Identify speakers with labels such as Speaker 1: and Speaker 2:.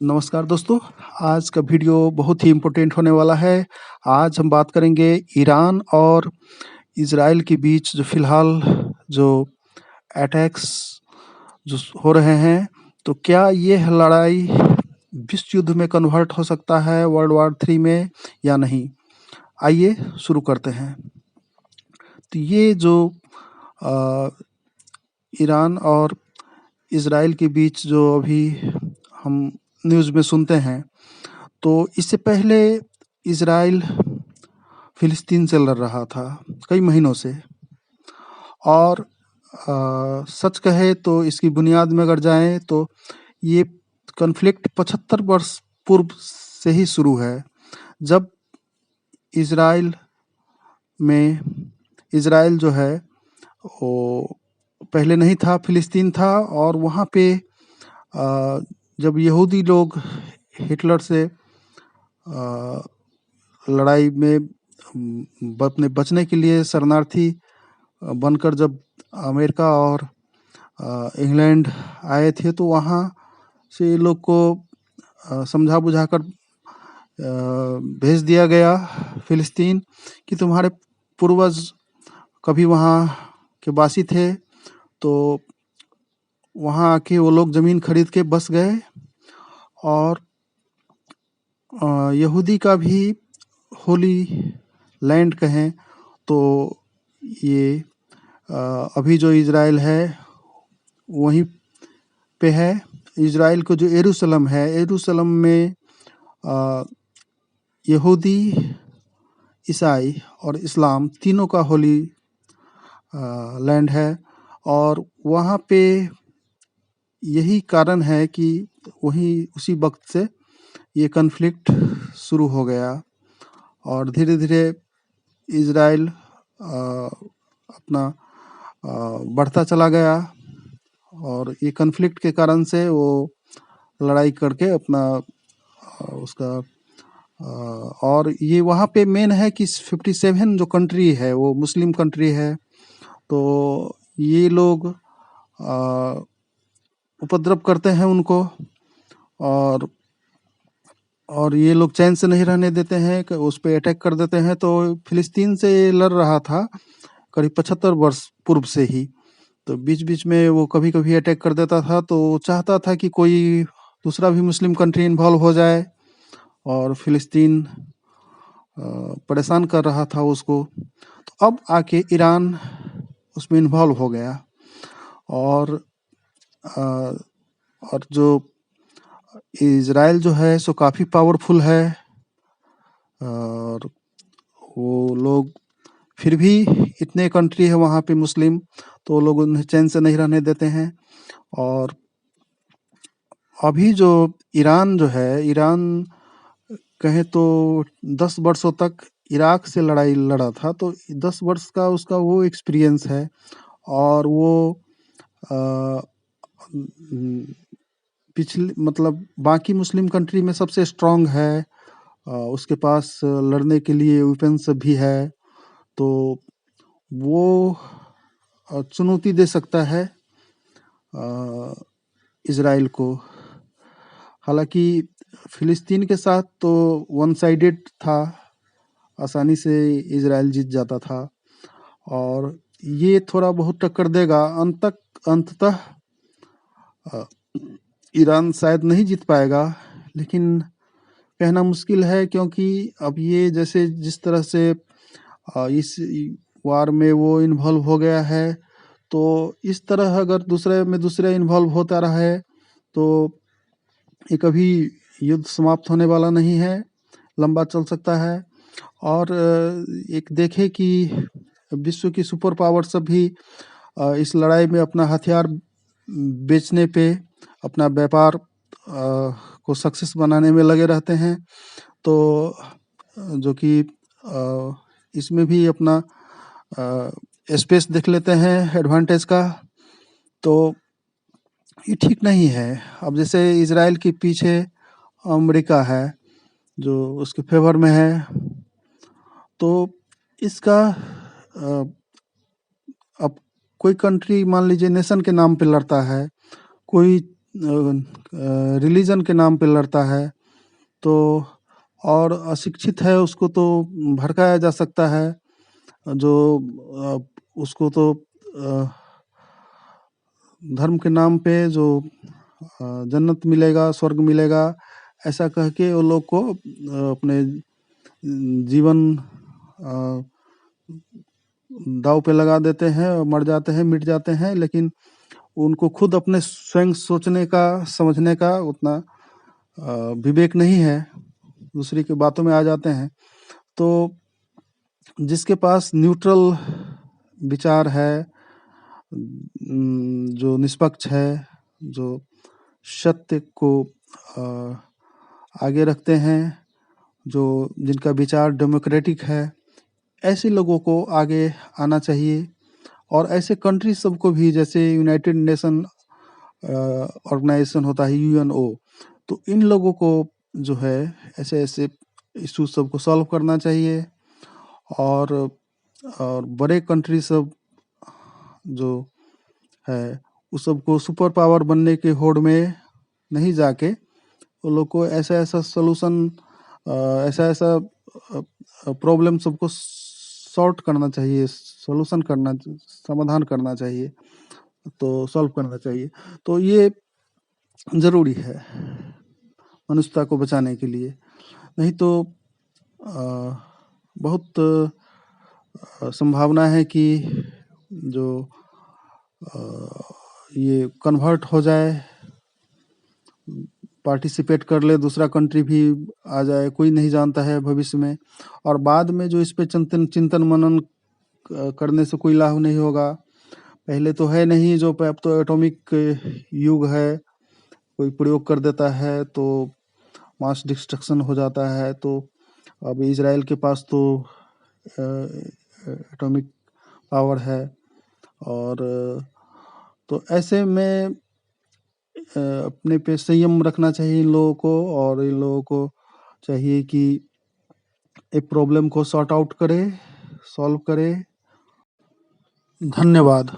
Speaker 1: नमस्कार दोस्तों, आज का वीडियो बहुत ही इम्पोर्टेंट होने वाला है। आज हम बात करेंगे ईरान और इज़राइल के बीच जो फ़िलहाल जो अटैक्स जो हो रहे हैं, तो क्या ये लड़ाई विश्व युद्ध में कन्वर्ट हो सकता है वर्ल्ड वॉर 3 में या नहीं? आइए शुरू करते हैं। तो ये जो अ, ईरान और इज़राइल के बीच जो अभी हम न्यूज़ में सुनते हैं, तो इससे पहले इज़राइल फ़िलिस्तीन से लड़ रहा था कई महीनों से और सच कहे तो इसकी बुनियाद में अगर जाएँ तो ये कॉन्फ्लिक्ट 75 वर्ष पूर्व से ही शुरू है। जब इज़राइल में इज़राइल जो है वो पहले नहीं था, फ़िलिस्तीन था और वहाँ पे जब यहूदी लोग हिटलर से लड़ाई में अपने बचने के लिए शरणार्थी बनकर जब अमेरिका और इंग्लैंड आए थे, तो वहाँ से ये लोग को समझा बुझाकर भेज दिया गया फ़िलिस्तीन कि तुम्हारे पूर्वज कभी वहाँ के वासी थे, तो वहाँ आके वो लोग ज़मीन खरीद के बस गए और यहूदी का भी होली लैंड कहें तो ये अभी जो इज़राइल है वहीं पे है। इज़राइल को जो यरूशलेम है, यरूशलेम में यहूदी, ईसाई और इस्लाम तीनों का होली लैंड है और वहाँ पे यही कारण है कि वहीं उसी वक्त से ये कॉन्फ्लिक्ट शुरू हो गया और धीरे-धीरे इज़राइल अपना बढ़ता चला गया और ये कॉन्फ्लिक्ट के कारण से वो लड़ाई करके अपना उसका और ये वहाँ पे मेन है कि 57 जो कंट्री है वो मुस्लिम कंट्री है, तो ये लोग उपद्रव करते हैं उनको और ये लोग चैन से नहीं रहने देते हैं कि उस पे अटैक कर देते हैं। तो फ़िलिस्तीन से लड़ रहा था करीब 75 वर्ष पूर्व से ही, तो बीच-बीच में वो कभी-कभी अटैक कर देता था, तो चाहता था कि कोई दूसरा भी मुस्लिम कंट्री इन्वॉल्व हो जाए और फ़िलिस्तीन परेशान कर रहा था उसको। तो अब आके ईरान उसमें इन्वॉल्व हो गया और अ, और जो इज़राइल जो है सो काफ़ी पावरफुल है और वो लोग फिर भी इतने कंट्री है वहाँ पे मुस्लिम, तो वो लोग उन्हें चैन से नहीं रहने देते हैं और अभी जो ईरान जो है, ईरान कहें तो 10 वर्षों तक इराक से लड़ाई लड़ा था, तो 10 वर्ष का उसका वो एक्सपीरियंस है और वो अ, पिछले मतलब बाकी मुस्लिम कंट्री में सबसे स्ट्रॉन्ग है। उसके पास लड़ने के लिए वेपन्स भी है, तो वो चुनौती दे सकता है इज़राइल को। हालाँकि फ़िलिस्तीन के साथ तो वन साइडेड था, आसानी से इज़राइल जीत जाता था और ये थोड़ा बहुत टक्कर देगा। अंततः अ, ईरान शायद नहीं जीत पाएगा, लेकिन कहना मुश्किल है क्योंकि अब ये जैसे जिस तरह से इस वार में वो इन्वॉल्व हो गया है, तो इस तरह अगर दूसरे इन्वॉल्व होता रहा है, तो ये कभी युद्ध समाप्त होने वाला नहीं है, लंबा चल सकता है और एक देखें कि विश्व की सुपर पावर सब भी इस लड़ाई में अपना हथियार बेचने पे अपना व्यापार को सक्सेस बनाने में लगे रहते हैं, तो जो कि इसमें भी अपना स्पेस देख लेते हैं एडवांटेज का, तो ये ठीक नहीं है। अब जैसे इज़राइल के पीछे अमेरिका है, जो उसके फ़ेवर में है, तो इसका अब कोई कंट्री मान लीजिए नेशन के नाम पे लड़ता है, कोई रिलीजन के नाम पे लड़ता है, तो और अशिक्षित है उसको तो भड़काया जा सकता है। जो उसको तो धर्म के नाम पे जो जन्नत मिलेगा, स्वर्ग मिलेगा, ऐसा कह के वो लोग को अपने जीवन दांव पे लगा देते हैं और मर जाते हैं, मिट जाते हैं, लेकिन उनको खुद अपने स्वयं सोचने का, समझने का उतना विवेक नहीं है, दूसरे की बातों में आ जाते हैं। तो जिसके पास न्यूट्रल विचार है, जो निष्पक्ष है, जो सत्य को आगे रखते हैं, जो जिनका विचार डेमोक्रेटिक है, ऐसे लोगों को आगे आना चाहिए। और ऐसे कंट्री सबको भी, जैसे यूनाइटेड नेशन ऑर्गेनाइजेशन होता है यूएनओ, तो इन लोगों को जो है ऐसे ऐसे इशू सबको सॉल्व करना चाहिए। और बड़े कंट्री सब जो है उस सबको सुपर पावर बनने के होड़ में नहीं जाके वो लोग को ऐसा ऐसा सोल्यूशन, ऐसा ऐसा प्रॉब्लम सबको सॉर्ट करना चाहिए, सोल्यूशन करना, समाधान करना चाहिए, तो सॉल्व करना चाहिए। तो ये ज़रूरी है मनुष्यता को बचाने के लिए, नहीं तो बहुत संभावना है कि जो ये कन्वर्ट हो जाए, पार्टिसिपेट कर ले, दूसरा कंट्री भी आ जाए, कोई नहीं जानता है भविष्य में। और बाद में जो इस पे चिंतन मनन करने से कोई लाभ नहीं होगा। पहले तो है नहीं, जो अब तो एटॉमिक युग है, कोई प्रयोग कर देता है तो मास डिस्ट्रक्शन हो जाता है। तो अब इजराइल के पास तो एटॉमिक पावर है, और तो ऐसे में अपने पे संयम रखना चाहिए इन लोगों को, और इन लोगों को चाहिए कि एक प्रॉब्लम को सॉर्ट आउट करे, सॉल्व करे। धन्यवाद।